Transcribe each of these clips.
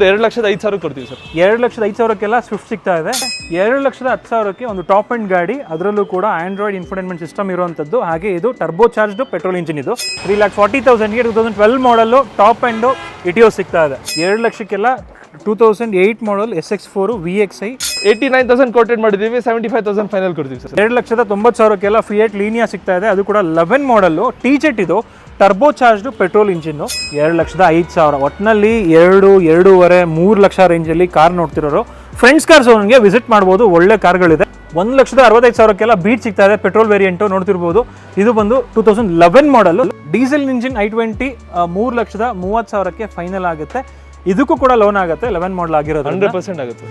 2,05,000 ಕೊಡ್ತೀವಿ sir. 2,05,000ಕ್ಕೆಲ್ಲ Swift ಸಿಗ್ತಾ ಇದೆ. 2,10,000ಕ್ಕೆ ಒಂದು ಟಾಪ್ ಅಂಡ್ ಗಾಡಿ, ಅದರಲ್ಲೂ ಕೂಡ ಆಂಡ್ರಾಯ್ಡ್ ಇನ್ಫೋಟೈನ್ಮೆಂಟ್ ಸಿಸ್ಟಮ್ ಇರುವಂಥದ್ದು. ಹಾಗೆ ಇದು ಟರ್ಬೋ ಚಾರ್ಜ್ಡ್ ಪೆಟ್ರೋಲ್ ಇಂಜಿನ್. ಇದು 3,40,000ಗೆ 2012 ಮಾಡಲ್ಲು ಟಾಪ್ ಅಂಡ್ ಇಟಿಯೋ ಸಿಗ್ತಾ ಇದೆ. 2 ಲಕ್ಷಕ್ಕೆಲ್ಲ 2008 ಮಾಡಲ್ SX4 VXI 89,000 ಕೋಟೆಡ್ ಮಾಡಿದ್ದೀವಿ. 75,000 ಫೈನಲ್ ಕೊಡ್ತೀವಿ ಸರ್. 2,90,000ಕ್ಕೆಲ್ಲ ಫಿಯೇಟ್ ಲೀನಿಯಾ ಸಿಗ್ತಾ ಇದೆ. ಅದು ಕೂಡ 11 ಮಾಡಲ್ಲು T-Jet. ಇದು ಟರ್ಬೋ ಚಾರ್ಜ್ಡ್ ಪೆಟ್ರೋಲ್ ಇಂಜಿನ್ನು. 2,05,000. ಒಟ್ಟಿನಲ್ಲಿ 2.5 3 ಲಕ್ಷ ರೇಂಜಲ್ಲಿ ಕಾರ್ ನೋಡ್ತಿರೋರು ಫ್ರೆಂಡ್ಸ್ ಕಾರ್ ಝೋನ್ಗೆ ವಿಸಿಟ್ ಮಾಡ್ಬೋದು. ಒಳ್ಳೆ ಕಾರ್ಗಳಿದೆ. 1,65,000ಕ್ಕೆಲ್ಲ ಬೀಟ್ ಸಿಗ್ತಾ ಇದೆ. ಪೆಟ್ರೋಲ್ ವೇರಿಯಂಟು ನೋಡ್ತಿರ್ಬೋದು. ಇದು ಬಂದು 2011 ಮಾಡಲ್ ಡೀಸೆಲ್ ಇಂಜಿನ್ i20 3,30,000ಕ್ಕೆ ಫೈನಲ್ ಆಗುತ್ತೆ. ಇದಕ್ಕೂ ಕೂಡ ಲೋನ್ ಆಗುತ್ತೆ. 11 ಮಾಡಲ್ ಆಗಿರೋದು 100% ಆಗುತ್ತೆ.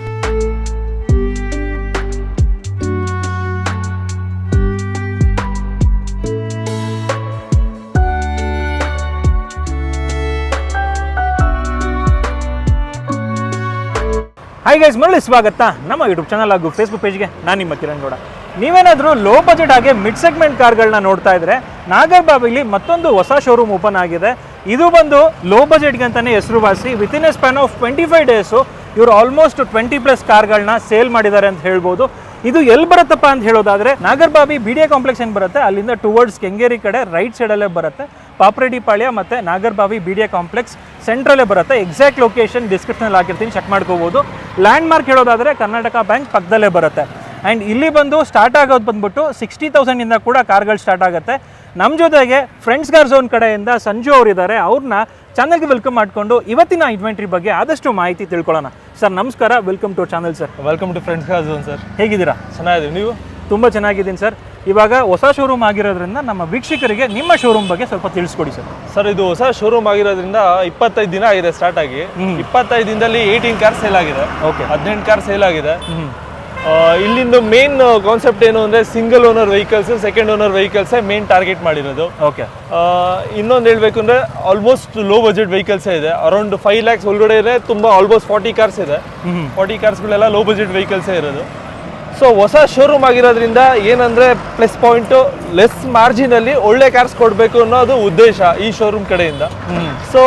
ಹಾಯ್ ಗೈಸ್, ಮರಳಿ ಸ್ವಾಗತ ನಮ್ಮ ಯೂಟ್ಯೂಬ್ ಚಾನಲ್ ಹಾಗೂ ಫೇಸ್ಬುಕ್ ಪೇಜ್ಗೆ. ನಾನು ನಿಮ್ಮ ಕಿರಣ್ ಗೌಡ. ನೀವೇನಾದರೂ ಲೋ ಬಜೆಟ್ ಹಾಗೆ ಮಿಡ್ ಸೆಗ್ಮೆಂಟ್ ಕಾರ್ಗಳನ್ನ ನೋಡ್ತಾ ಇದ್ರೆ ನಾಗರ್ಬಾವಿಲಿ ಮತ್ತೊಂದು ಹೊಸ ಶೋರೂಮ್ ಓಪನ್ ಆಗಿದೆ. ಇದು ಬಂದು ಲೋ ಬಜೆಟ್ಗೆ ಅಂತಲೇ ಹೆಸರುವಾಸಿ. Within A span of 25 days ಇವರು ಆಲ್ಮೋಸ್ಟ್ 20+ ಕಾರ್ಗಳನ್ನ ಸೇಲ್ ಮಾಡಿದ್ದಾರೆ ಅಂತ ಹೇಳ್ಬೋದು. ಇದು ಎಲ್ಲಿ ಬರುತ್ತಪ್ಪ ಅಂತ ಹೇಳೋದಾದ್ರೆ, ನಾಗರ್ಬಾವಿ BDA ಕಾಂಪ್ಲೆಕ್ಸ್ ಏನು ಬರುತ್ತೆ ಅಲ್ಲಿಂದ ಟುವರ್ಡ್ಸ್ ಕೆಂಗೇರಿ ಕಡೆ ರೈಟ್ ಸೈಡಲ್ಲೇ ಬರುತ್ತೆ. ಪಾಪ್ರೆಡ್ಡಿ ಪಾಳ್ಯ ಮತ್ತು ನಾಗರ್ಬಾವಿ BDA ಕಾಂಪ್ಲೆಕ್ಸ್ ಸೆಂಟ್ರಲ್ಲೇ ಬರುತ್ತೆ. ಎಕ್ಸಾಕ್ಟ್ ಲೊಕೇಶನ್ ಡಿಸ್ಕ್ರಿಪ್ಷನಲ್ಲಿ ಹಾಕಿರ್ತೀನಿ, ಚೆಕ್ ಮಾಡ್ಕೋಬೋದು. ಲ್ಯಾಂಡ್ ಮಾರ್ಕ್ ಹೇಳೋದಾದರೆ ಕರ್ನಾಟಕ ಬ್ಯಾಂಕ್ ಪಕ್ಕದಲ್ಲೇ ಬರುತ್ತೆ. ಆ್ಯಂಡ್ ಇಲ್ಲಿ ಬಂದು ಸ್ಟಾರ್ಟ್ ಆಗೋದು ಬಂದ್ಬಿಟ್ಟು 60,000ಇಂದ ಕೂಡ ಕಾರ್ಗಳು ಸ್ಟಾರ್ಟ್ ಆಗುತ್ತೆ. ನಮ್ಮ ಜೊತೆಗೆ ಫ್ರೆಂಡ್ಸ್ ಕಾರ್ ಝೋನ್ ಕಡೆಯಿಂದ ಸಂಜು ಅವರಿದ್ದಾರೆ. ಅವ್ರನ್ನ ಚಾನಲ್ಗೆ ವೆಲ್ಕಮ್ ಮಾಡಿಕೊಂಡು ಇವತ್ತಿನ ಇನ್ವೆಂಟ್ರಿ ಬಗ್ಗೆ ಆದಷ್ಟು ಮಾಹಿತಿ ತಿಳ್ಕೊಳ್ಳೋಣ. ಸರ್ ನಮಸ್ಕಾರ, welcome to channel sir. Welcome to friends car zone sir. ಹೇಗಿದ್ದೀರಾ? ಚೆನ್ನಾಗಿದ್ದೀವಿ, ನೀವು? ತುಂಬ ಚೆನ್ನಾಗಿದ್ದೀನಿ ಸರ್. ಇವಾಗ ಹೊಸ ಶೋರೂಮ್ ಆಗಿರೋದ್ರಿಂದ ನಮ್ಮ ವೀಕ್ಷಕರಿಗೆ ನಿಮ್ಮ ಶೋರೂಮ್ ಬಗ್ಗೆ ಸ್ವಲ್ಪ ತಿಳಿಸ್ಕೊಡಿ ಸರ್. ಸರ್, ಇದು ಹೊಸ ಶೋರೂಮ್ ಆಗಿರೋದ್ರಿಂದ 25 ದಿನ ಆಗಿದೆ ಸ್ಟಾರ್ಟ್ ಆಗಿ. 25 ದಿನದಲ್ಲಿ 18 ಕಾರ್ ಸೇಲ್ ಆಗಿದೆ. ಓಕೆ, 18 ಕಾರ್ ಸೇಲ್ ಆಗಿದೆ. ಇಲ್ಲಿಂದ ಮೇನ್ ಕಾನ್ಸೆಪ್ಟ್ ಏನು ಅಂದರೆ single owner vehicles, second owner vehicles main target ಮಾಡಿರೋದು. ಓಕೆ, ಇನ್ನೊಂದು ಹೇಳ್ಬೇಕು ಅಂದರೆ ಆಲ್ಮೋಸ್ಟ್ ಲೋ ಬಜೆಟ್ ವೆಹಿಕಲ್ಸ್ ಇದೆ. ಅರೌಂಡ್ 5 lakhs ಒಳಗಡೆ ಇದೆ. ತುಂಬ ಆಲ್ಮೋಸ್ಟ್ 40 ಕಾರ್ಸ್ ಇದೆ. 40 ಕಾರ್ಸ್ಗಳೆಲ್ಲ ಲೋ ಬಜೆಟ್ ವೆಹಿಕಲ್ಸೇ ಇರೋದು. ಸೊ ಹೊಸ ಶೋರೂಮ್ ಆಗಿರೋದ್ರಿಂದ ಏನಂದರೆ ಪ್ಲಸ್ ಪಾಯಿಂಟು, ಲೆಸ್ ಮಾರ್ಜಿನಲ್ಲಿ ಒಳ್ಳೆ ಕಾರ್ಸ್ ಕೊಡಬೇಕು ಅನ್ನೋದು ಉದ್ದೇಶ ಈ ಶೋರೂಮ್ ಕಡೆಯಿಂದ. ಸೊ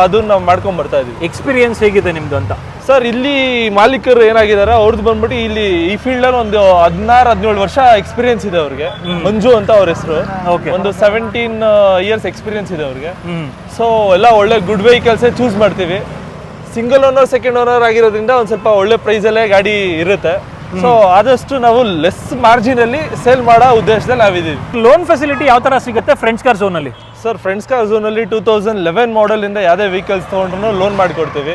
ಅದನ್ನ ನಾವು ಮಾಡ್ಕೊಂಡು ಬರ್ತಾ ಇದೀವಿ. ಎಕ್ಸ್ಪೀರಿಯನ್ಸ್ ಹೇಗಿದೆ ನಿಮ್ದು ಅಂತ? ಸರ್, ಇಲ್ಲಿ ಮಾಲೀಕರು ಏನಾಗಿದ್ದಾರೆ ಅವ್ರದ್ದು ಬಂದ್ಬಿಟ್ಟು ಇಲ್ಲಿ ಈ ಫೀಲ್ಡಲ್ಲಿ ಒಂದು 16-17 ವರ್ಷ ಎಕ್ಸ್ಪೀರಿಯನ್ಸ್ ಇದೆ ಅವ್ರಿಗೆ. ಮಂಜು ಅಂತ ಅವ್ರ ಹೆಸರು. ಒಂದು 17 years ಎಕ್ಸ್ಪೀರಿಯನ್ಸ್ ಇದೆ ಅವ್ರಿಗೆ. ಸೊ ಎಲ್ಲ ಒಳ್ಳೆ ಗುಡ್ ವೆಹಿಕಲ್ಸೇ ಚೂಸ್ ಮಾಡ್ತೀವಿ. ಸಿಂಗಲ್ ಓನರ್ ಸೆಕೆಂಡ್ ಓನರ್ ಆಗಿರೋದ್ರಿಂದ ಒಂದು ಸ್ವಲ್ಪ ಒಳ್ಳೆ ಪ್ರೈಸಲ್ಲೇ ಗಾಡಿ ಇರುತ್ತೆ. ಸೊ ಆದಷ್ಟು ನಾವು ಲೆಸ್ ಮಾರ್ಜಿನ್ ಅಲ್ಲಿ ಸೇಲ್ ಮಾಡೋ ಉದ್ದೇಶದಲ್ಲಿ ನಾವಿದ್ದೀವಿ. ಲೋನ್ ಫೆಸಿಲಿಟಿ ಯಾವ ತರ ಸಿಗುತ್ತೆ ಫ್ರೆಂಡ್ಸ್ ಕಾರ್ ಝೋನ್ ಅಲ್ಲಿ? ಸರ್, ಫ್ರೆಂಡ್ಸ್ ಕಾರ್ ಝೋನ್ ಅಲ್ಲಿ 2011 ಮಾಡಲ್ ಇಂದ ಯಾವುದೇ ವೆಹಿಕಲ್ಸ್ ತಗೊಂಡ್ರು ಲೋನ್ ಮಾಡಿಕೊಡ್ತೀವಿ.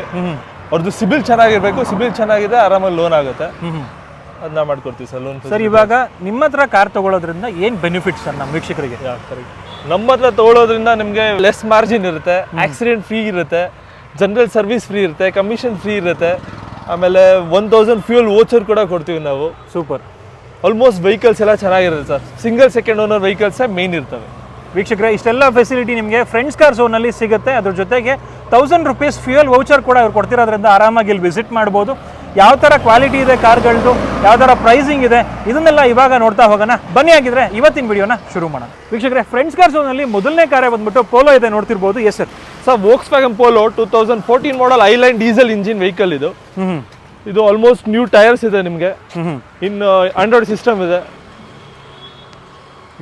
ಅವ್ರದ್ದು ಸಿಬಿಲ್ ಚೆನ್ನಾಗಿರ್ಬೇಕು. ಸಿಬಿಲ್ ಚೆನ್ನಾಗಿದೆ, ಆರಾಮಾಗಿ ಲೋನ್ ಆಗುತ್ತೆ. ಅದನ್ನ ಮಾಡ್ಕೊಡ್ತೀವಿ ಸರ್ ಲೋನ್. ಸರ್, ಇವಾಗ ನಿಮ್ಮ ಹತ್ರ ಕಾರ್ ತಗೊಳ್ಳೋದ್ರಿಂದ ಏನ್ ಬೆನಿಫಿಟ್ ಸರ್ ನಮ್ಮ ವೀಕ್ಷಕರಿಗೆ? ನಮ್ಮ ಹತ್ರ ತಗೊಳ್ಳೋದ್ರಿಂದ ನಿಮಗೆ ಲೆಸ್ ಮಾರ್ಜಿನ್ ಇರುತ್ತೆ, ಆಕ್ಸಿಡೆಂಟ್ ಫ್ರೀ ಇರುತ್ತೆ, ಜನರಲ್ ಸರ್ವಿಸ್ ಫ್ರೀ ಇರುತ್ತೆ, ಕಮಿಷನ್ ಫ್ರೀ ಇರುತ್ತೆ. ಆಮೇಲೆ 1000 ಫ್ಯೂಯಲ್ ವೋಚರ್ ಕೂಡ ಕೊಡ್ತೀವಿ ನಾವು. ಸೂಪರ್. ಆಲ್ಮೋಸ್ಟ್ ವೆಹಿಕಲ್ಸ್ ಎಲ್ಲ ಚೆನ್ನಾಗಿರುತ್ತೆ ಸರ್. ಸಿಂಗಲ್ ಸೆಕೆಂಡ್ ಓನರ್ ವೆಹಿಕಲ್ಸೇ ಮೇನ್ ಇರ್ತವೆ. ವೀಕ್ಷಕರೇ, ಇಷ್ಟೆಲ್ಲ ಫೆಸಿಲಿಟಿ ನಿಮಗೆ ಫ್ರೆಂಡ್ಸ್ ಕಾರ್ ಝೋನಲ್ಲಿ ಸಿಗುತ್ತೆ. ಅದ್ರ ಜೊತೆಗೆ 1000 ರೂಪೀಸ್ ಫ್ಯೂಯಲ್ ವೌಚರ್ ಕೂಡ ಅವ್ರು ಕೊಡ್ತಿರೋದ್ರಿಂದ ಆರಾಮಾಗಿ ಇಲ್ಲಿ ವಿಸಿಟ್ ಮಾಡ್ಬೋದು. ಯಾವ ಥರ ಕ್ವಾಲಿಟಿ ಇದೆ ಕಾರ್ಗಳದ್ದು, ಯಾವ ಥರ ಪ್ರೈಸಿಂಗ್ ಇದೆ, ಇದನ್ನೆಲ್ಲ ಇವಾಗ ನೋಡ್ತಾ ಹೋಗೋಣ. ಬನ್ನಿ, ಆಗಿದ್ರೆ ಇವತ್ತಿನ ವಿಡಿಯೋನ ಶುರು ಮಾಡೋಣ. ವೀಕ್ಷಕರೇ, ಫ್ರೆಂಡ್ಸ್ ಕಾರ್ ಝೋನಲ್ಲಿ ಮೊದಲನೇ ಕಾರೇ ಬಂದ್ಬಿಟ್ಟು ಪೋಲೋ ಇದೆ, ನೋಡ್ತಿರ್ಬೋದು. S sir. Sir, Volkswagen polo 2014 ಮಾಡಲ್ ಐಲೈನ್ ಡೀಸೆಲ್ ಇಂಜಿನ್ ವೆಹಿಕಲ್ ಇದು. ಇದು ಆಲ್ಮೋಸ್ಟ್ ನ್ಯೂ ಟೈರ್ಸ್ ಇದೆ ನಿಮಗೆ. ಇನ್ನು ಆಂಡ್ರಾಯ್ಡ್ ಸಿಸ್ಟಮ್ ಇದೆ.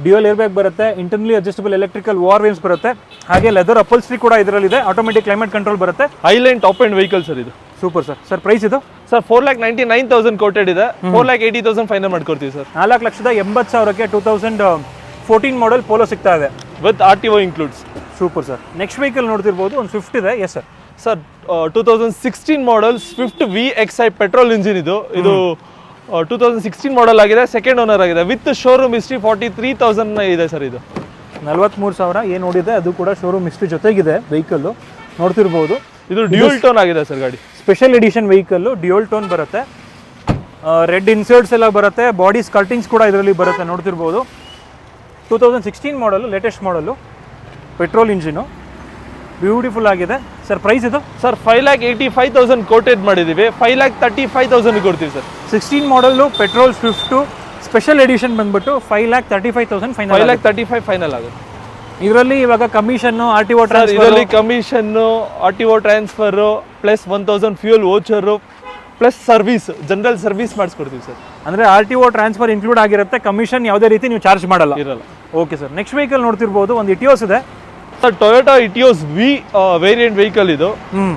ಡ್ಯೂಯಲ್ ಏರ್ ಬ್ಯಾಗ್ ಬರುತ್ತೆ, ಇಂಟರ್ನಲಿ ಅಡ್ಜಸ್ಟಬಲ್ ಎಲೆಕ್ಟ್ರಿಕಲ್ ವಾರ್ವೇನ್ಸ್ ಬರುತ್ತೆ, ಹಾಗೆ ಲೆದರ್ ಅಪಲ್ಸ್ಟ್ರಿ ಕೂಡ ಇದರಲ್ಲಿದೆ, ಆಟೋಮೆಟಿಕ್ ಕ್ಲೈಮೇಟ್ ಕಂಟ್ರೋಲ್ ಬರುತ್ತೆ. ಐಲೈನ್ ಟಾಪ್ ಎಂಡ್ ವೆಹಿಕಲ್ ಸರ್ ಇದು. Super sir. ಸರ್, ಪ್ರೈಸ್ ಇದು? ಸರ್, 4,99,000 ಕೋಟೆಡ್ ಇದೆ. 4,80,000 ಫೈನಲ್ ಮಾಡ್ಕೊಡ್ತೀವಿ ಸರ್. 4,80,000ಕ್ಕೆ 2014 ಮಾಡಲ್ ಪೋಲೋ ಸಿಗ್ತಾ ಇದೆ with RTO includes. Super sir. Next vehicle ನೋಡ್ತಿರ್ಬೋದು, ಒಂದು ಸ್ವಿಫ್ಟ್ ಇದೆ. Yes sir. ಸರ್, 2016 ಮಾಡಲ್ ಸ್ವಿಫ್ಟ್ VXI ಪೆಟ್ರೋಲ್ ಇಂಜಿನ್ ಇದು. ಇದು 2016 ಮಾಡಲ್ ಆಗಿದೆ, ಸೆಕೆಂಡ್ ಓನರ್ ಆಗಿದೆ. ವಿತ್ ಶೋರೂಮ್ ಹಿಸ್ಟ್ರಿ 43,000 ಇದೆ ಸರ್. ಇದು 43,000 ಏನು ನೋಡಿದೆ, ಅದು ಕೂಡ ಶೋರೂಮ್ ಹಿಸ್ಟ್ರಿ ಜೊತೆಗಿದೆ ವೆಹಿಕಲ್ಲು, ನೋಡ್ತಿರ್ಬೋದು. ಇದು ಡ್ಯೂಯಲ್ ಟೋನ್ ಆಗಿದೆ ಸರ್ ಗಾಡಿ. Special edition vehicle, dual tone ಬರುತ್ತೆ. ರೆಡ್ ಇನ್ಸರ್ಟ್ಸ್ ಎಲ್ಲ ಬರುತ್ತೆ, ಬಾಡಿ ಸ್ಕಲ್ಟಿಂಗ್ಸ್ ಕೂಡ ಇದರಲ್ಲಿ ಬರುತ್ತೆ, ನೋಡ್ತಿರ್ಬೋದು. 2016 ಮಾಡಲು, ಲೇಟೆಸ್ಟ್ ಮಾಡಲು, ಪೆಟ್ರೋಲ್ ಇಂಜಿನು, ಬ್ಯೂಟಿಫುಲ್ ಆಗಿದೆ. ಸರ್, ಪ್ರೈಸ್ ಇದು? ಸರ್, 5,85,000 ಕೋಟೆಡ್ ಮಾಡಿದ್ದೀವಿ. 5,35,000 ಕೊಡ್ತೀವಿ ಸರ್. 16 ಮಾಡಲು ಪೆಟ್ರೋಲ್ ಸ್ವಿಫ್ಟು ಸ್ಪೆಷಲ್ ಎಡಿಷನ್ ಬಂದ್ಬಿಟ್ಟು 5,35,000 ಫೈನಲ್. 5,35,000 ಫೈನಲ್ ಆಗುತ್ತೆ. ಇದರಲ್ಲಿ ಇವಾಗ commission R T O sir ಇದರಲ್ಲಿ commission RTO transfer plus 1000 fuel voucher plus service general service ಮಾಡಿಸ್ಕೊಡ್ತೀವಿ ಸರ್. ಅಂದರೆ R T O transfer include ಆಗಿರುತ್ತೆ, ಕಮಿಷನ್ ಯಾವುದೇ ರೀತಿ ನೀವು ಚಾರ್ಜ್ ಮಾಡಲ್ಲ. ಇರಲ್ಲ. Okay sir. ನೆಕ್ಸ್ಟ್ ವೆಹಿಕಲ್ ನೋಡ್ತಿರ್ಬೋದು, ಒಂದು ಇಟಿಯೋಸ್ ಇದೆ sir. Toyota Etios V variant vehicle ಇದು.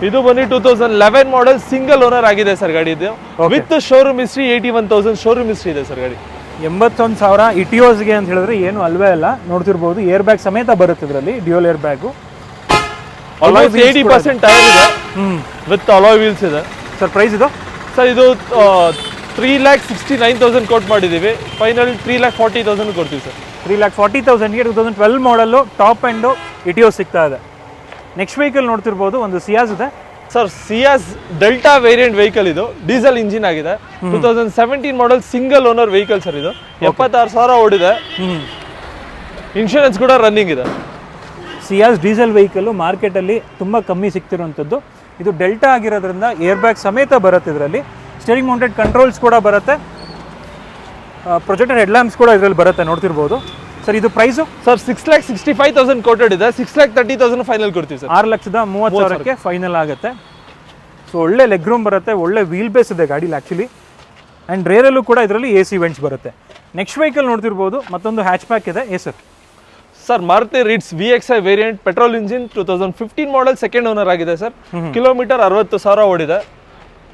ಇದು ಬಂದು 2011 ಮಾಡೆಲ್ ಸಿಂಗಲ್ ಓನರ್ ಆಗಿದೆ ಸರ್ ಗಾಡಿ. ಇದು with showroom history 81,000 showroom history ಇದೆ ಸರ್ ಗಾಡಿ. 81,000 ಇಟಿಯೋಸ್ಗೆ ಅಂತ ಹೇಳಿದ್ರೆ ಏನು ಅಲ್ವೇ ಅಲ್ಲ. ನೋಡ್ತಿರ್ಬೋದು ಏರ್ ಬ್ಯಾಗ್ ಸಮೇತ ಬರುತ್ತೆ ಇದರಲ್ಲಿ, dual air bag. Almost 80% tyre ಇದೆ ವಿತ್ ಅಲಾಯ್ ವೀಲ್ಸ್ ಇದೆ ಸರ್. ಪ್ರೈಸ್ ಇದು ಸರ್ ಇದು 3,69,000 ಕೋಟ್ ಮಾಡಿದ್ದೀವಿ. ಫೈನಲ್ 3,40,000 ಕೊಡ್ತೀವಿ ಸರ್. 3,40,000ಗೆ 2012 ಮಾಡಲು ಟಾಪ್ ಎಂಡು ಇಟಿಯೋಸ್ ಸಿಗ್ತಾ ಇದೆ. ನೆಕ್ಸ್ಟ್ ವೆಹಿಕಲ್ ನೋಡ್ತಿರ್ಬೋದು, ಒಂದು ಸಿಯಾಸ್ ಇದೆ sir. Ciaz delta variant vehicle ಇದು, ಡೀಸೆಲ್ ಇಂಜಿನ್ ಆಗಿದೆ. 2017 model single owner vehicle sir. ಇದು 76,000 ಓಡಿದೆ. ಇನ್ಶೂರೆನ್ಸ್ ಕೂಡ ರನ್ನಿಂಗ್ ಇದೆ. ಸಿಯಾಸ್ ಡೀಸೆಲ್ ವೆಹಿಕಲ್ ಮಾರ್ಕೆಟಲ್ಲಿ ತುಂಬ ಕಮ್ಮಿ ಸಿಗ್ತಿರುವಂಥದ್ದು. ಇದು ಡೆಲ್ಟಾ ಆಗಿರೋದ್ರಿಂದ ಏರ್ ಬ್ಯಾಗ್ ಸಮೇತ ಬರುತ್ತೆ ಇದರಲ್ಲಿ. ಸ್ಟೇರಿಂಗ್ ಮೌಂಟೆಡ್ ಕಂಟ್ರೋಲ್ಸ್ ಕೂಡ ಬರುತ್ತೆ, ಪ್ರೊಜೆಕ್ಟರ್ ಹೆಡ್ ಲ್ಯಾಂಪ್ಸ್ ಕೂಡ ಇದರಲ್ಲಿ ಬರುತ್ತೆ, ನೋಡ್ತಿರ್ಬೋದು ಸರ್. ಇದು ಪ್ರೈಸು ಸರ್ 6,65,000 ಕೋಟೆಡ್ ಇದೆ. 6,30,000 ಫೈನಲ್ ಕೊಡ್ತೀವಿ ಸರ್. 6,30,000ಕ್ಕೆ ಫೈನಲ್ ಆಗುತ್ತೆ. ಸೊ ಒಳ್ಳೆ ಲೆಗ್ ರೂಮ್ ಬರುತ್ತೆ, ಒಳ್ಳೆ ವೀಲ್ ಬೇಸ್ ಇದೆ ಗಾಡೀಲಿ ಆ್ಯಕ್ಚುಲಿ. ಆ್ಯಂಡ್ ರೇರಲ್ಲೂ ಕೂಡ ಇದರಲ್ಲಿ AC ವೆಂಟ್ಸ್ ಬರುತ್ತೆ. ನೆಕ್ಸ್ಟ್ ವೆಹಿಕಲ್ ನೋಡ್ತಿರ್ಬೋದು, ಮತ್ತೊಂದು ಹ್ಯಾಚ್ ಬ್ಯಾಕ್ ಇದೆ. Sir sir Maruti Ritz VXI variant petrol engine 2015 model second owner ಆಗಿದೆ ಸರ್. ಕಿಲೋಮೀಟರ್ 60,000 ಓಡಿದೆ.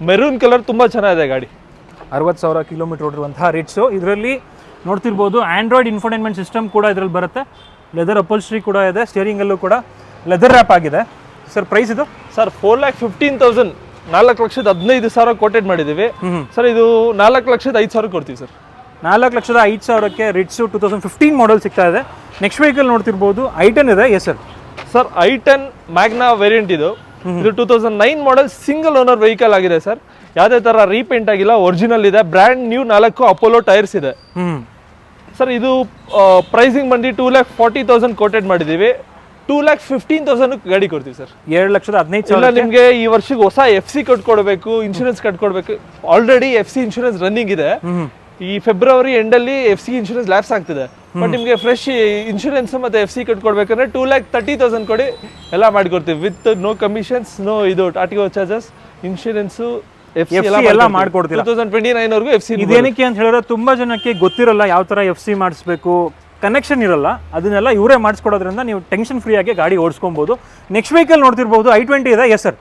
ಮೆರೂನ್ ಕಲರ್ ತುಂಬ ಚೆನ್ನಾಗಿದೆ ಗಾಡಿ. 60,000 ಕಿಲೋಮೀಟರ್ ಓಡಿರುವಂತಹ ರಿಟ್ಸು. ಇದರಲ್ಲಿ ನೋಡ್ತಿರ್ಬೋದು ಆಂಡ್ರಾಯ್ಡ್ ಇನ್ಫೋಟೈನ್ಮೆಂಟ್ ಸಿಸ್ಟಮ್ ಕೂಡ ಇದರಲ್ಲಿ ಬರುತ್ತೆ. ಲೆದರ್ ಅಪಲ್ಸ್ಟ್ರಿ ಕೂಡ ಇದೆ, ಸ್ಟೇರಿಂಗಲ್ಲೂ ಕೂಡ ಲೆದರ್ ರ್ಯಾಪ್ ಆಗಿದೆ. ಸರ್ ಪ್ರೈಸ್ ಇದು ಸರ್ 4,15,000 4,15,000 ಕೋಟೆಡ್ ಮಾಡಿದ್ದೀವಿ ಸರ್. ಇದು 4,05,000 ಕೊಡ್ತೀವಿ ಸರ್. 4,05,000ಕ್ಕೆ ರಿಟ್ಸು 2015 ಮಾಡೆಲ್ ಸಿಗ್ತಾ ಇದೆ. ನೆಕ್ಸ್ಟ್ ವೆಹಿಕಲ್ ನೋಡ್ತಿರ್ಬೋದು, i10 ಇದೆ. Sir sir i10 Magna variant ಇದು. ಇದು 2009 ಮಾಡೆಲ್ ಸಿಂಗಲ್ ಓನರ್ ವೆಹಿಕಲ್ ಆಗಿದೆ ಸರ್. ಯಾವುದೇ ಥರ ರೀಪೇಂಟ್ ಆಗಿಲ್ಲ, ಒರಿಜಿನಲ್ ಇದೆ. ಬ್ರ್ಯಾಂಡ್ ನ್ಯೂ 4 ಅಪೋಲೋ ಟೈರ್ಸ್ ಇದೆ ಸರ್. ಇದು ಪ್ರೈಸಿಂಗ್ ಬಂದು 2,40,000 ಕೋಟೆಡ್ ಮಾಡಿದ್ದೀವಿ. 2,15,000 ಗಾಡಿ ಕೊಡ್ತೀವಿ ಸರ್. 7,15,000. ನಿಮಗೆ ಈ ವರ್ಷಕ್ಕೆ ಹೊಸ FC ಕಟ್ಕೊಡ್ಬೇಕು, ಇನ್ಶೂರೆನ್ಸ್ ಕಟ್ಕೊಡ್ಬೇಕು. ಆಲ್ರೆಡಿ FC ಇನ್ಶೂರೆನ್ಸ್ ರನ್ನಿಂಗ್ ಇದೆ. ಈ ಫೆಬ್ರವರಿ ಎಂಡಲ್ಲಿ FC ಇನ್ಶೂರೆನ್ಸ್ ಲ್ಯಾಪ್ಸ್ ಆಗ್ತಿದೆ. ಬಟ್ ನಿಮಗೆ ಫ್ರೆಶ್ ಇನ್ಶೂರೆನ್ಸ್ ಮತ್ತೆ FC ಕಟ್ಕೊಡ್ಬೇಕಂದ್ರೆ 2,30,000 ಕೊಡಿ ಎಲ್ಲ ಮಾಡಿಕೊಡ್ತೀವಿ ವಿತ್ ನೋ ಕಮಿಷನ್ಸ್, ನೋ ಇದು RTO ಚಾರ್ಜಸ್, ಇನ್ಶೂರೆನ್ಸು FC ಎಲ್ಲ ಮಾಡ್ಕೊಡ್ತೀವಿ. 2029 ವರೆಗೂ FC. ಇದೇನಕ್ಕೆ ಅಂತ ಹೇಳಿದ್ರೆ ತುಂಬಾ ಜನಕ್ಕೆ ಗೊತ್ತಿರಲ್ಲ ಯಾವ ತರ FC ಮಾಡಿಸ್ಬೇಕು, ಕನೆಕ್ಷನ್ ಇರಲ್ಲ. ಅದನ್ನೆಲ್ಲ ಇವರೇ ಮಾಡಿಸ್ಕೊಡೋದ್ರಿಂದ ನೀವು ಟೆನ್ಷನ್ ಫ್ರೀ ಆಗಿ ಗಾಡಿ ಓಡಿಸ್ಕೊಬಹುದು. ನೆಕ್ಸ್ಟ್ ವೆಹಿಕಲ್ ನೋಡ್ತಿರ್ಬೋದು, i20 ಇದೆ. ಸರ್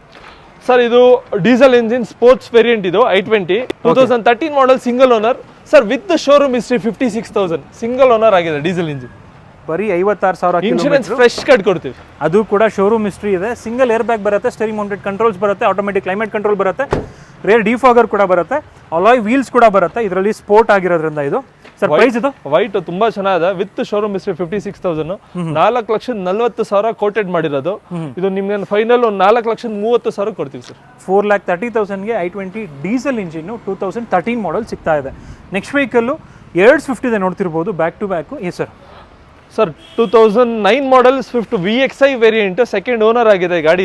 ಸರ್ ಇದು ಡೀಸೆಲ್ ಇಂಜಿನ್ ಸ್ಪೋರ್ಟ್ಸ್ ವೇರಿಯಂಟ್ ಇದು i20 2013 model single owner sir. With showroom history 56,000 single owner ಆಗಿದೆ. ಡೀಸೆಲ್ ಇಂಜಿನ್ ಬರೀ 56,000 ಇನ್ಶೂರೆನ್ಸ್ ಫ್ರೆಶ್ ಕಟ್ಕೊಡ್ತೀವಿ. ಅದು ಕೂಡ ಶೋರೂಮ್ ಹಿಸ್ಟ್ರಿ ಇದೆ. ಸಿಂಗಲ್ ಏರ್ ಬ್ಯಾಗ್ ಬರುತ್ತೆ, ಸ್ಟೇರಿಂಗ್ ಮೌಂಟೆಡ್ ಕಂಟ್ರೋಲ್ಸ್ ಬರುತ್ತೆ, ಆಟೋಮೆಟಿಕ್ ಕ್ಲೈಮೇಟ್ ಕಂಟ್ರೋಲ್ ಬರುತ್ತೆ, ರೇರ್ ಡಿಫಾಗರ್ ಕೂಡ ಬರುತ್ತೆ, ಅಲಾಯ್ ವೀಲ್ಸ್ ಕೂಡ ಬರುತ್ತೆ. ಇದರಲ್ಲಿ ಸ್ಪೋರ್ಟ್ ಆಗಿರೋದ್ರಿಂದ ಇದು ಸರ್. ಪ್ರೈಸ್ ಇದು ವೈಟ್ ತುಂಬಾ ಚೆನ್ನಾಗಿದೆ. ವಿತ್ ಶೋರೂಮ್ ಹಿಸ್ಟ್ರಿ 56,000 4,40,000 ಕೋಟೆಡ್ ಮಾಡಿರೋದು. ಇದು ನಿಮ್ಗೆ ಫೈನಲ್ 4,30,000 ಕೊಡ್ತೀವಿ ಸರ್. 4,30,000ಗೆ i20 ಡೀಸೆಲ್ ಇಂಜಿನ್ 2013 ಮಾಡೆಲ್ ಸಿಗ್ತಾ ಇದೆ. ನೆಕ್ಸ್ಟ್ ವೆಹಿಕಲ್ಲು 250 ಇದೆ, ನೋಡ್ತಿರ್ಬೋದು back to back. Sir sir 2009 model Swift VXI variant second owner ಆಗಿದೆ ಗಾಡಿ.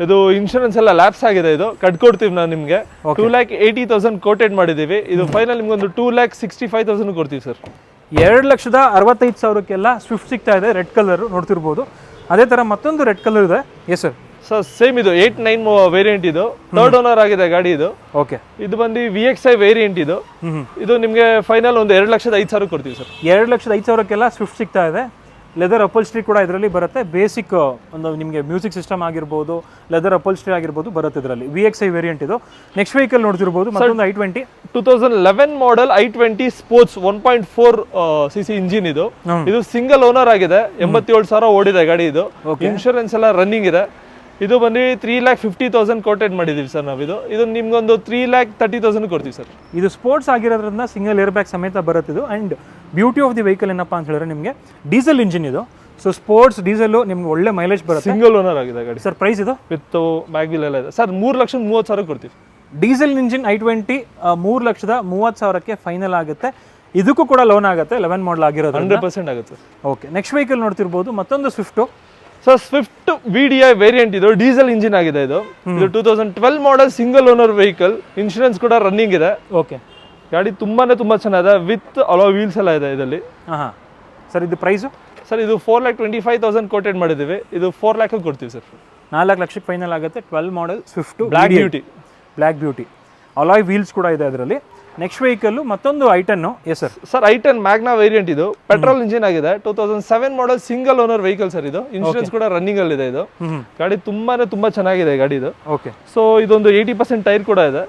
ಇದು ಇನ್ಶೂರೆನ್ಸ್ ಎಲ್ಲ ಲ್ಯಾಪ್ಸ್ ಆಗಿದೆ. ಇದು ಕಟ್ಕೊಡ್ತೀವಿ ನಾವು ನಿಮಗೆ. 2,80,000 ಕೋಟೆಡ್ ಮಾಡಿದ್ದೀವಿ. ಇದು ಫೈನಲ್ ನಿಮ್ಗೆ ಒಂದು 2,65,000 ಕೊಡ್ತೀವಿ ಸರ್. 2,65,000ಕ್ಕೆಲ್ಲ ಸ್ವಿಫ್ಟ್ ಸಿಗ್ತಾ ಇದೆ. ರೆಡ್ ಕಲರ್ ನೋಡ್ತಿರ್ಬೋದು. ಅದೇ ಥರ ಮತ್ತೊಂದು ರೆಡ್ ಕಲರ್ ಇದೆ. ಸರ್ ಸರ್ ಸೇಮ್ ಇದು 8-9 ವೇರಿಯಂಟ್. ಇದು ಥರ್ಡ್ ಓನರ್ ಆಗಿದೆ ಗಾಡಿ. ಇದು ಓಕೆ. ಇದು ಬಂದು VXI ವೇರಿಯಂಟ್. ಇದು ನಿಮಗೆ ಫೈನಲ್ ಒಂದು 2,05,000 ಕೊಡ್ತೀವಿ ಸರ್. 2,05,000ಕ್ಕೆಲ್ಲ ಸ್ವಿಫ್ಟ್ ಸಿಗ್ತಾ ಇದೆ. ಲೆದರ್ ಅಪಲ್ಸ್ಟ್ರಿ ಕೂಡ ಇದರಲ್ಲಿ ಬರುತ್ತೆ. ಬೇಸಿಕ್ ಒಂದು ನಿಮಗೆ ಮ್ಯೂಸಿಕ್ ಸಿಸ್ಟಮ್ ಆಗಿರ್ಬೋದು, ಲೆದರ್ ಅಪಲ್ಸ್ಟ್ರಿ ಆಗಿರ್ಬೋದು ಬರುತ್ತೆ ಇದರಲ್ಲಿ. VXI ವೇರಿಯಂಟ್ ಇದು. ನೆಕ್ಸ್ಟ್ ವೆಹಿಕಲ್ ನೋಡ್ತಿರ್ಬೋದು, ಮತ್ತೊಂದು i20 2011 model i20 sports 1.4 cc engine ಇದು. ಇದು ಸಿಂಗಲ್ ಓನರ್ ಆಗಿದೆ. 87,000 ಓಡಿದೆ ಗಾಡಿ. ಇದು ಇನ್ಶೂರೆನ್ಸ್ ಎಲ್ಲ ರನ್ನಿಂಗ್ ಇದೆ. ಇದು ಬಂದು 3,50,000 ಕೋಟೆಡ್ ಮಾಡಿದ್ದೀವಿ ಸರ್ ನಾವು. ಇದು ನಿಮ್ಗೊಂದು 3,30,000 ಕೊಡ್ತೀವಿ ಸರ್. ಇದು ಸ್ಪೋರ್ಟ್ಸ್ ಆಗಿರೋದ್ರಿಂದ ಸಿಂಗಲ್ ಏರ್ ಬ್ಯಾಗ್ ಸಮೇತ ಬರುತ್ತೆ ಇದು. And beauty of the vehicle ಏನಪ್ಪ ಅಂತ ಹೇಳಿದ್ರೆ ನಿಮಗೆ ಡೀಸೆಲ್ ಇಂಜಿನ್ ಇದು. ಸೊ ಸ್ಪೋರ್ಟ್ಸ್ ಡೀಸೆಲ್ ನಿಮ್ಗೆ ಒಳ್ಳೆ ಮೈಲೇಜ್ ಬರುತ್ತೆ. ಸಿಂಗಲ್ ಓನರ್ ಆಗಿದೆ ಗಾಡಿ. ಸರ್ ಪ್ರೈಸ್ ಇದು ವಿತ್ ಮ್ಯಾಗ್ವಿಲ್ ಎಲ್ಲ ಇದೆ ಸರ್. 3,30,000 ಕೊಡ್ತೀವಿ. ಡೀಸೆಲ್ ಇಂಜಿನ್ i20 3,30,000ಕ್ಕೆ ಫೈನಲ್ ಆಗುತ್ತೆ. ಇದಕ್ಕೂ ಕೂಡ ಲೋನ್ ಆಗುತ್ತೆ. 11 ಮಾಡಲ್ ಆಗಿರೋದು 100% ಆಗುತ್ತೆ. ಓಕೆ. ನೆಕ್ಸ್ಟ್ ವೆಹಿಕಲ್ ನೋಡ್ತಿರ್ಬೋದು, ಮತ್ತೊಂದು Swift sir. Swift VDI variant ಇದು. ಡೀಸೆಲ್ ಇಂಜಿನ್ ಆಗಿದೆ. ಇದು 2012 model single owner vehicle. Insurance ಕೂಡ ರನ್ನಿಂಗ್ ಇದೆ. ಓಕೆ. ಗಾಡಿ ತುಂಬಾ ಚೆನ್ನಾಗಿದೆ. ವಿತ್ ಅಲಾಯ್ ವೀಲ್ಸ್ ಎಲ್ಲ ಇದೆ ಇದರಲ್ಲಿ. ಸರ್ ಇದು ಪ್ರೈಸು ಸರ್ ಇದು 4,25,000 ಕೋಟೆಡ್ ಮಾಡಿದ್ದೀವಿ, ಇದು 4 lakh ಕೊಡ್ತೀವಿ ಸರ್. 4 ಲಕ್ಷಕ್ಕೆ ಫೈನಲ್ ಆಗುತ್ತೆ. 12 model Swift black beauty alloy wheels ಕೂಡ ಇದೆ ಅದರಲ್ಲಿ. ನೆಕ್ಸ್ಟ್ ವೆಹಿಕಲ್ ಮತ್ತೊಂದು ಐಟನ್ನು. Yes sir. Sir i ten Magna variant, ಇದು ಪೆಟ್ರೋಲ್ ಇಂಜಿನ್ ಆಗಿದೆ, 2007 model single owner vehicle sir. ಇದು ಇನ್ಶೂರೆನ್ಸ್ ಕೂಡ ರನ್ನಿಂಗ್ ಅಲ್ಲಿ ಇದೆ. ಇದು ಗಾಡಿ ತುಂಬಾ ಚೆನ್ನಾಗಿದೆ ಗಾಡಿ ಇದು. ಓಕೆ. ಸೊ ಇದೊಂದು 80% ಟೈರ್ ಕೂಡ ಇದೆ.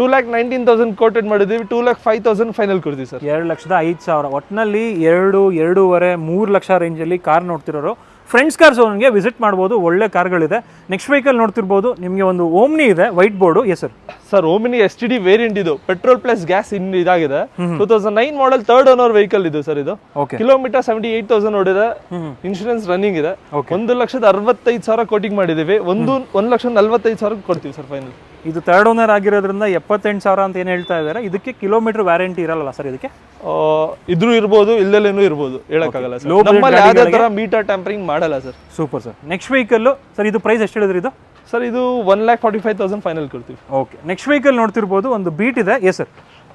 2,19,000 ಕೋಟೆಡ್ ಮಾಡಿದೀವಿ, 2,05,000 ಫೈನಲ್ ಕೊಡ್ತೀವಿ ಸರ್. 2,05,000 ಒಟ್ಟಿನಲ್ಲಿ 2.5 3 ಲಕ್ಷ ರೇಂಜಲ್ಲಿ ಕಾರ್ ನೋಡ್ತಿರೋರು ಫ್ರೆಂಡ್ಸ್ ಕಾರ್ಸ್ ಓನ್ಗೆ ವಿಸಿಟ್ ಮಾಡ್ಬೋದು. ಒಳ್ಳೆ ಕಾರ್ಗಳಿದೆ. ನೆಕ್ಸ್ಟ್ ವೆಹಿಕಲ್ ನೋಡ್ತಿರ್ಬೋದು, ನಿಮಗೆ ಒಂದು ಓಮ್ನಿ ಇದೆ white board. S sir. Sir Omni STD variant, ಇದು ಪೆಟ್ರೋಲ್ ಪ್ಲಸ್ ಗ್ಯಾಸ್ ಇದಾಗಿದೆ. 2009 ಮಾಡಲ್ 3rd ಓನರ್ ವೆಹಿಕಲ್ ಇದು ಸರ್. ಇದು ಕಿಲೋಮೀಟರ್ 78,000 ಓಡಿದೆ, ಇನ್ಶೂರೆನ್ಸ್ ರನ್ನಿಂಗ್ ಇದೆ. 1,65,000 ಕೋಟಿಂಗ್ ಮಾಡಿದೀವಿ, 1,45,000 ಕೊಡ್ತೀವಿ ಸರ್ ಫೈನಲ್. ಇದು 3rd ಓನರ್ ಆಗಿರೋದ್ರಿಂದ 78,000 ಅಂತ ಏನು ಹೇಳ್ತಾ ಇದ್ದಾರೆ. ಇದಕ್ಕೆ ಕಿಲೋಮೀಟರ್ ವ್ಯಾರಂಟಿ ಇರಲ್ಲ ಸರ್. ಇದಕ್ಕೆ ಇದ್ರೂ ಇರ್ಬೋದು, ಇಲ್ದಲೇನೂ ಇರ್ಬೋದು, ಹೇಳಕ್ಕಾಗಲ್ಲ ಸರ್. ನಮ್ಮಲ್ಲಿ ಯಾವುದೇ ತರ ಮೀಟರ್ ಟ್ಯಾಂಪರಿಂಗ್ ಮಾಡಲ್ಲ sir. Super sir. Next vehicle sir, ಇದು ಪ್ರೈಸ್ ಎಷ್ಟು ಹೇಳಿದ್ರಿ ಇದು? ಸರ್ ಇದು 1,45,000 ಫೈನಲ್ ಕೊಡ್ತೀವಿ. ಓಕೆ. ನೆಕ್ಸ್ಟ್ ವೆಹಿಕಲ್ ನೋಡ್ತಿರ್ಬೋದು, ಒಂದು ಬೀಟ್ ಇದೆ. Yes sir.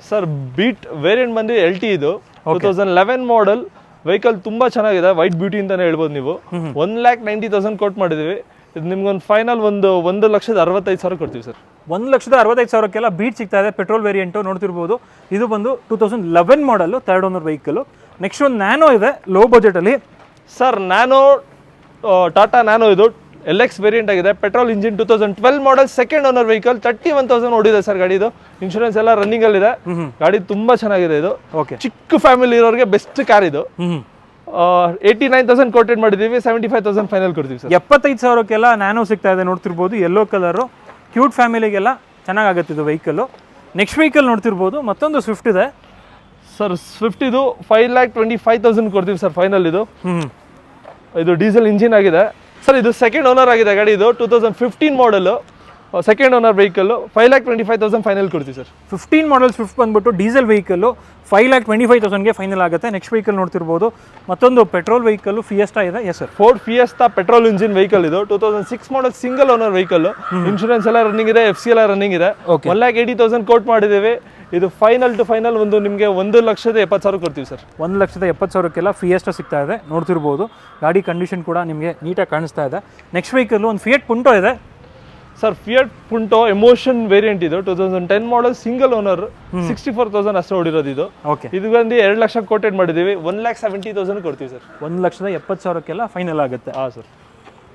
Sir Beat variant ಬಂದು LT, ಇದು 2011 ಮಾಡಲ್ ವೆಹಿಕಲ್, ತುಂಬಾ ಚೆನ್ನಾಗಿದೆ, ವೈಟ್ ಬ್ಯೂಟಿ ಅಂತಾನೆ ಹೇಳ್ಬೋದು ನೀವು. 1,90,000 ಕೋಟ್ ಮಾಡಿದೀವಿ. ಇದು ನಿಮ್ಗೊಂದು ಫೈನಲ್ 1,65,000 ಕೊಡ್ತೀವಿ ಸರ್. 1,65,000ಕ್ಕೆಲ್ಲ ಬೀಟ್ ಸಿಗ್ತಾ ಇದೆ. ಪೆಟ್ರೋಲ್ ವೇರಿಯಂಟು ನೋಡ್ತಿರ್ಬೋದು. ಇದು ಬಂದು 2011 model 3rd owner vehicle. Next ಒಂದು ನ್ಯಾನೋ ಇದೆ ಲೋ ಬಜೆಟಲ್ಲಿ. ಸರ್ ನ್ಯಾನೋ, ಟಾಟಾ ನ್ಯಾನೋ, ಇದು LX ವೇರಿಯಂಟ್ ಆಗಿದೆ, petrol engine, 2012 model 2nd owner vehicle, 31,000 ಓಡಿದೆ ಸರ್ ಗಾಡಿ. ಇದು ಇನ್ಶೂರೆನ್ಸ್ ಎಲ್ಲ ರನ್ನಿಂಗ್ ಅಲ್ಲಿ ಇದೆ. ಗಾಡಿ ತುಂಬಾ ಚೆನ್ನಾಗಿದೆ. ಇದು ಚಿಕ್ಕ ಫ್ಯಾಮಿಲಿ ಇರೋರಿಗೆ ಬೆಸ್ಟ್ ಕಾರ್ ಇದು. 89,000 ಕೋಟೆಡ್ ಮಾಡಿದೀವಿ, 75,000 ಫೈನಲ್ ಕೊಡ್ತೀವಿ ಸರ್. 75,000ಕ್ಕೆಲ್ಲ ನ್ಯಾನೋ ಸಿಗ್ತಾ ಇದೆ ನೋಡ್ತಿರ್ಬೋದು. ಯೆಲ್ಲೋ ಕಲರು, ಕ್ಯೂಟ್ ಫ್ಯಾಮಿಲಿಗೆಲ್ಲ ಚೆನ್ನಾಗಾಗುತ್ತೆ ಇದು ವೆಹಿಕಲ್. ನೆಕ್ಸ್ಟ್ ವೆಹಿಕಲ್ ನೋಡ್ತಿರ್ಬೋದು, ಮತ್ತೊಂದು ಸ್ವಿಫ್ಟ್ ಇದೆ ಸರ್. ಸ್ವಿಫ್ಟ್ ಇದು 5,25,000 ಕೊಡ್ತೀವಿ ಸರ್ ಫೈನಲ್. ಇದು ಡೀಸೆಲ್ ಇಂಜಿನ್ ಆಗಿದೆ ಸರ್. ಇದು 2nd ಓನರ್ ಆಗಿದೆ ಗಾಡಿ. ಇದು 2015 ಮಾಡಲ್ 2nd ಓನರ್ ವೆಹಿಕಲ್, 5,25,000 ಫೈನಲ್ ಕೊಡ್ತೀವಿ ಸರ್. 15 ಮಾಡಲ್ ಸ್ವಿಫ್ಟ್ ಬಂದ್ಬಿಟ್ಟು ಡೀಸೆಲ್ ವೆಹಿಕಲ್, 5,25,000ಗೆ ಫೈನಲ್ ಆಗುತ್ತೆ. ನೆಕ್ಸ್ಟ್ ವೆಹಿಕಲ್ ನೋಡ್ತಿರ್ಬೋದು, ಮತ್ತೊಂದು ಪೆಟ್ರೋಲ್ ವೆಹಿಕಲ್ ಫಿಯೆಸ್ಟಾ ಇದೆ. Yes sir. Ford fiesta petrol engine vehicle, ಇದು 2006 ಮಾಡಲ್ ಸಿಂಗಲ್ ಓನರ್ ವೆಹಿಕಲ್, ಇನ್ಶೂರೆನ್ಸ್ ಎಲ್ಲ ರನ್ನಿಂಗ್ ಇದೆ, FC ಎಲ್ಲ ರನ್ನಿಂಗ್ ಇದೆ. 1,80,000 ಕೋಟ್ ಮಾಡಿದ್ದೀವಿ. ಇದು ಫೈನಲ್ ಟು ಫೈನಲ್ ನಿಮಗೆ 1,70,000 ಕೊಡ್ತೀವಿ ಸರ್. 1,70,000ಕ್ಕೆಲ್ಲ ಫಿಯೆಸ್ಟಾ ಸಿಗ್ತಾ ಇದೆ ನೋಡ್ತಿರ್ಬೋದು. ಗಾಡಿ ಕಂಡೀಷನ್ ಕೂಡ ನಿಮಗೆ ನೀಟಾಗಿ ಕಾಣಿಸ್ತಾ ಇದೆ. ನೆಕ್ಸ್ಟ್ ವೆಹಿಕಲ್ ಒಂದು ಫಿಯಟ್ ಪುಂಟೋ ಇದೆ ಸರ್. ಫಿಯಟ್ ಪುಂಟೋ ಎಮೋಷನ್ ವೇರಿಯಂಟ್, ಇದು 2010 ಮಾಡಲ್ ಸಿಂಗಲ್ ಓನರ್, 64,000 ಅಷ್ಟೇ ಓಡಿರೋದು. ಇದು ಇದು ಬಂದು 2 ಲಕ್ಷ ಕೋಟೆಡ್ ಮಾಡಿದ್ದೀವಿ, 1,70,000 ಕೊಡ್ತೀವಿ ಸರ್. 1,70,000ಕ್ಕೆಲ್ಲ ಫೈನಲ್ ಆಗುತ್ತೆ. ಹಾಂ ಸರ್.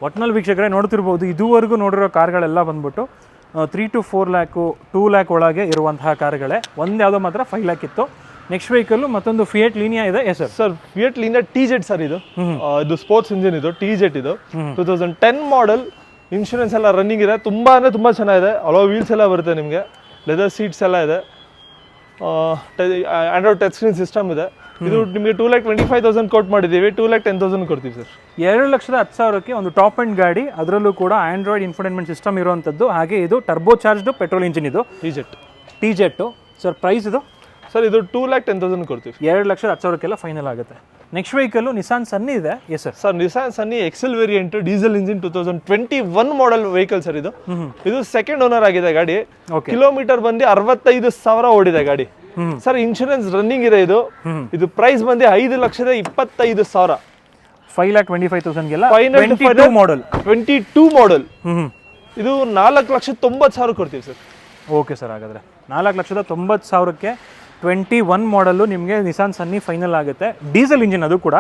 ಒಟ್ನಲ್ಲಿ ವೀಕ್ಷಕರೇ ನೋಡ್ತಿರ್ಬೋದು, ಇದುವರೆಗೂ ನೋಡಿರೋ ಕಾರ್ಗಳೆಲ್ಲ ಬಂದ್ಬಿಟ್ಟು 3 to 4 lakh 2 lakh ಒಳಗೆ ಇರುವಂತಹ ಕಾರ್ಗಳೇ. ಒಂದು ಯಾವುದೋ ಮಾತ್ರ 5 lakh ಇತ್ತು. ನೆಕ್ಸ್ಟ್ ವೆಹಿಕಲ್ ಮತ್ತೊಂದು ಫಿಯಟ್ ಲೀನಿಯಾ ಇದೆ. Yes sir. Sir Fiat Linea TZ sir. ಇದು ಸ್ಪೋರ್ಟ್ಸ್ ಇಂಜಿನ್, ಇದು TZ. ಇದು 2010 ಮಾಡಲ್, ಇನ್ಶೂರೆನ್ಸ್ ಎಲ್ಲ ರನ್ನಿಂಗ್ ಇದೆ. ತುಂಬಾ ಚೆನ್ನಾಗಿದೆ. ಅಲೋ ವೀಲ್ಸ್ ಎಲ್ಲ ಬರುತ್ತೆ ನಿಮಗೆ, ಲೆದರ್ ಸೀಟ್ಸ್ ಎಲ್ಲ ಇದೆ, ಆಂಡ್ರಾಯ್ಡ್ ಟಚ್ ಸ್ಕ್ರೀನ್ ಸಿಸ್ಟಮ್ ಇದೆ. ಇದು ನಿಮಗೆ 2,25,000 ಕೋಟ್ ಮಾಡಿದ್ದೀವಿ, 2,10,000 ಕೊಡ್ತೀವಿ ಸರ್. 2,10,000ಕ್ಕೆ ಒಂದು ಟಾಪ್ ಎಂಡ್ ಗಾಡಿ, ಅದರಲ್ಲೂ ಕೂಡ ಆಂಡ್ರಾಯ್ಡ್ ಇನ್ಫೋಟೈನ್ಮೆಂಟ್ ಸಿಸ್ಟಮ್ ಇರುವಂಥದ್ದು. ಹಾಗೆ ಇದು ಟರ್ಬೋ ಚಾರ್ಜ್ಡ್ ಪೆಟ್ರೋಲ್ ಇಂಜಿನ್. ಇದು TZ ಸರ್. ಪ್ರೈಸ್ ಇದು ಸರ್, ಇದು 2,10,000 ಕೊಡ್ತೀವಿ. 2,10,000ಕ್ಕೆಲ್ಲ ಫೈನಲ್ ಆಗುತ್ತೆ. ನೆಕ್ಸ್ಟ್ ವೆಹಿಕಲ್ ನಿಸಾನ್ ಸನ್ನಿ ಇದೆ. Yes sir. ಸರ್ ನಿಸಾನ್ ಸನ್ನಿ XL ವೇರಿಯಂಟ್, ಡೀಸೆಲ್ ಇಂಜಿನ್, 2021 ಮಾಡಲ್ ವೆಹಿಕಲ್ ಸರ್. ಇದು 2nd ಓನರ್ ಆಗಿದೆ ಗಾಡಿ. ಕಿಲೋಮೀಟರ್ ಬಂದು 65,000 ಓಡಿದೆ ಗಾಡಿ ಸರ್. ಇನ್ಶೂರೆನ್ಸ್ ರನ್ನಿಂಗ್ ಇದೆ. ಇದು ಪ್ರೈಸ್ ಬಂದು 5,25,000. 5,25,000ಗೆಲ್ಲ ಮಾಡಲ್ 22 ಮಾಡಲ್. ಇದು 4,90,000 ಕೊಡ್ತೀವಿ ಸರ್. Okay sir. ಹಾಗಾದ್ರೆ 4,90,000ಕ್ಕೆ 21 ಮಾಡಲು ನಿಮಗೆ ನಿಸಾನ್ ಸನ್ನಿ ಫೈನಲ್ ಆಗುತ್ತೆ. ಡೀಸೆಲ್ ಇಂಜಿನ್, ಅದು ಕೂಡ